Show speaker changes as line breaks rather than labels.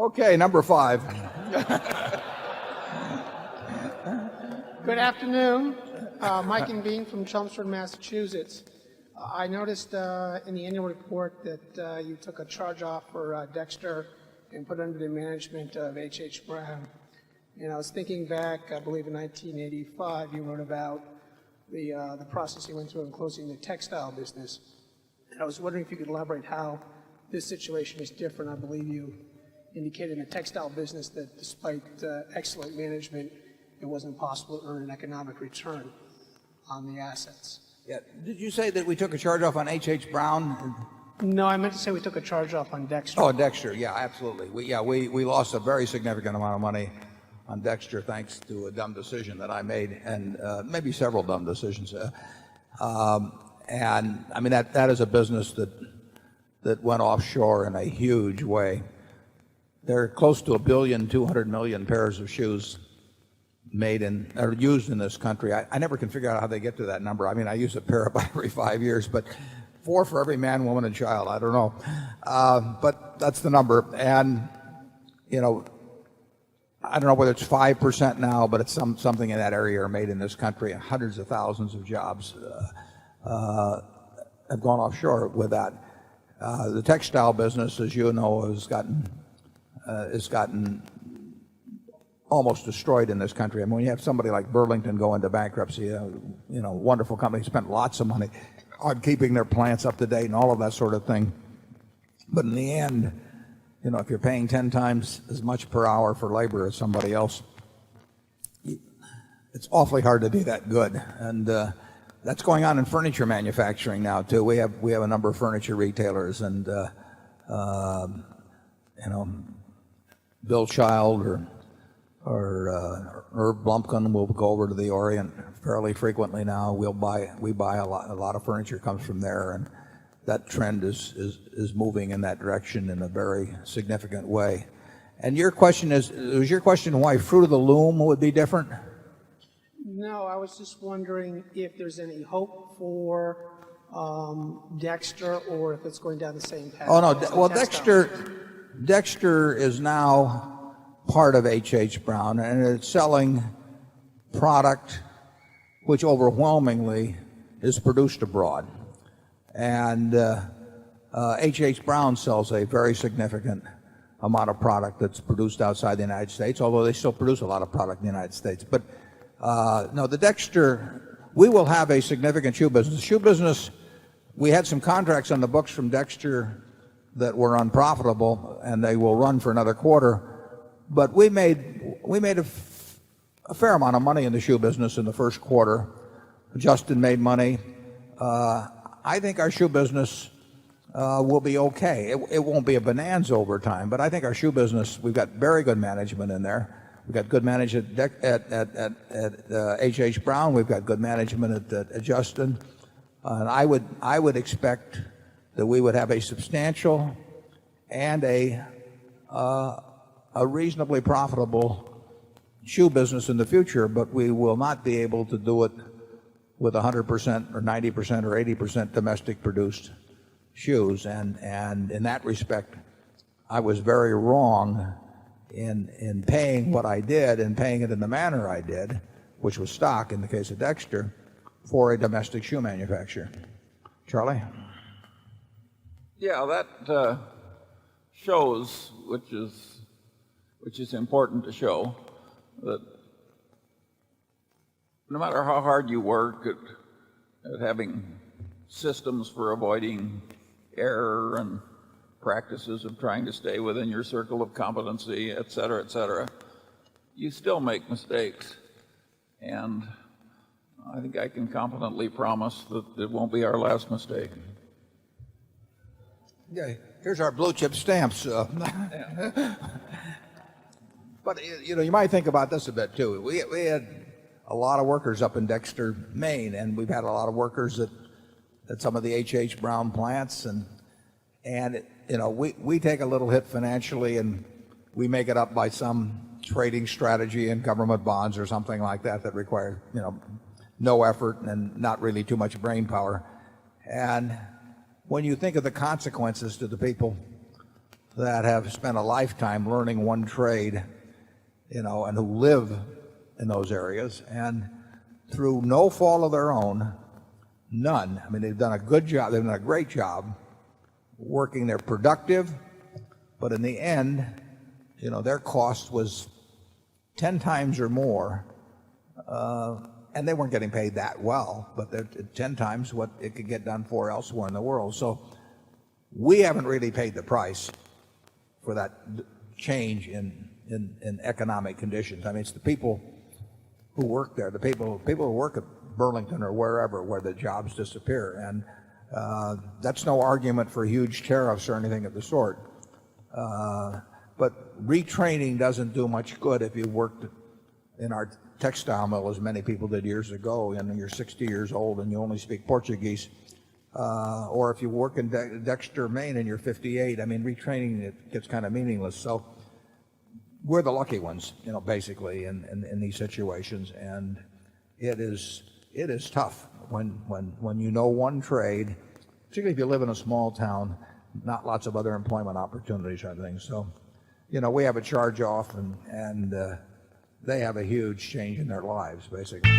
Okay, number 5.
Good afternoon. Mike Envine from Chelmsford, Massachusetts. I noticed in the annual report that you took a charge off for Dexter and put under the management of H.H. Brown. And I was thinking back, I believe in 1985, you wrote about the process you went through in closing the textile business. And I was wondering if you could elaborate how this situation is different. I believe you indicated in the textile business that despite excellent management, it wasn't possible to earn an economic return on the assets.
Yeah. Did you say that we took a charge off on H.H. Brown?
No, I meant to say we took a charge off on Dexter.
Oh, Dexter. Yeah, absolutely. We lost a very significant amount of money on Dexter thanks to a dumb decision that I made, and maybe several dumb decisions. And I mean that is a business that went offshore in a huge way. There are close to 1,200,000,000 pairs of shoes made in or used in this country. I never can figure out how they get to that number. I mean, I use a pair about every 5 years, but 4 for every man, woman, and child. I don't know, but that's the number. And you know, I don't know whether it's 5% now, but it's something in that area are made in this country, and hundreds of thousands of jobs have gone offshore with that. The textile business, as you know, has gotten almost destroyed in this country. I mean, when you have somebody like Burlington go into bankruptcy, wonderful company, spent lots of money on keeping their plants up to date and all of that sort of thing. But in the end, if you're paying 10 times as much per hour for labor as somebody else, it's awfully hard to be that good. And that's going on in furniture manufacturing now too. We have a number of furniture retailers, and Bill Child or Irv Blumpkin will go over to the Orient fairly frequently now. We buy a lot of furniture comes from there, and that trend is moving in that direction in a very significant way. And was your question why Fruit of the Loom would be different?
No, I was just wondering if there's any hope for Dexter, or if it's going down the same path.
Oh no, well Dexter is now part of H.H. Brown, and it's selling product which overwhelmingly is produced abroad. And H.H. Brown sells a very significant amount of product that's produced outside the United States, although they still produce a lot of product in the United States. But no, the Dexter, we will have a significant shoe business. Shoe business, we had some contracts on the books from Dexter that were unprofitable, and they will run for another quarter. But we made a fair amount of money in the shoe business in the first quarter. Justin made money. I think our shoe business will be okay. It won't be a bonanza over time, but I think our shoe business, we've got very good management in there. We've got good management at H.H. Brown. We've got good management at Justin. And I would expect that we would have a substantial and a reasonably profitable shoe business in the future, but we will not be able to do it with 100% or 90% or 80% domestic produced shoes. And in that respect, I was very wrong in paying what I did and paying it in the manner I did, which was stock in the case of Dexter, for a domestic shoe manufacturer. Charlie?
Yeah, that shows, which is important to show, that no matter how hard you work at having systems for avoiding error and practices of trying to stay within your circle of competency, et cetera, you still make mistakes. And I think I can confidently promise that it won't be our last mistake.
Yeah, here's our blue chip stamps. But you might think about this a bit too. We had a lot of workers up in Dexter, Maine, and we've had a lot of workers at some of the H.H. Brown plants, and we take a little hit financially, and we make it up by some trading strategy in government bonds or something like that requires no effort and not really too much brain power. And when you think of the consequences to the people that have spent a lifetime learning one trade, and who live in those areas, and through no fault of their own, none. I mean, they've done a good job. They've done a great job working. They're productive, but in the end, their cost was 10 times or more, and they weren't getting paid that well, but they're 10 times what it could get done for elsewhere in the world. So we haven't really paid the price for that change in economic conditions. I mean, it's the people who work there, the people who work at Burlington or wherever, where the jobs disappear. And that's no argument for huge tariffs or anything of the sort. But retraining doesn't do much good if you worked in our textile mill, as many people did years ago, and you're 60 years old and you only speak Portuguese. Or if you work in Dexter, Maine, and you're 58, I mean, retraining, it gets kind of meaningless. So we're the lucky ones, basically, in these situations. And it is tough when you know one trade, particularly if you live in a small town, not lots of other employment opportunities or things. So, we have a charge off, and they have a huge change in their lives, basically.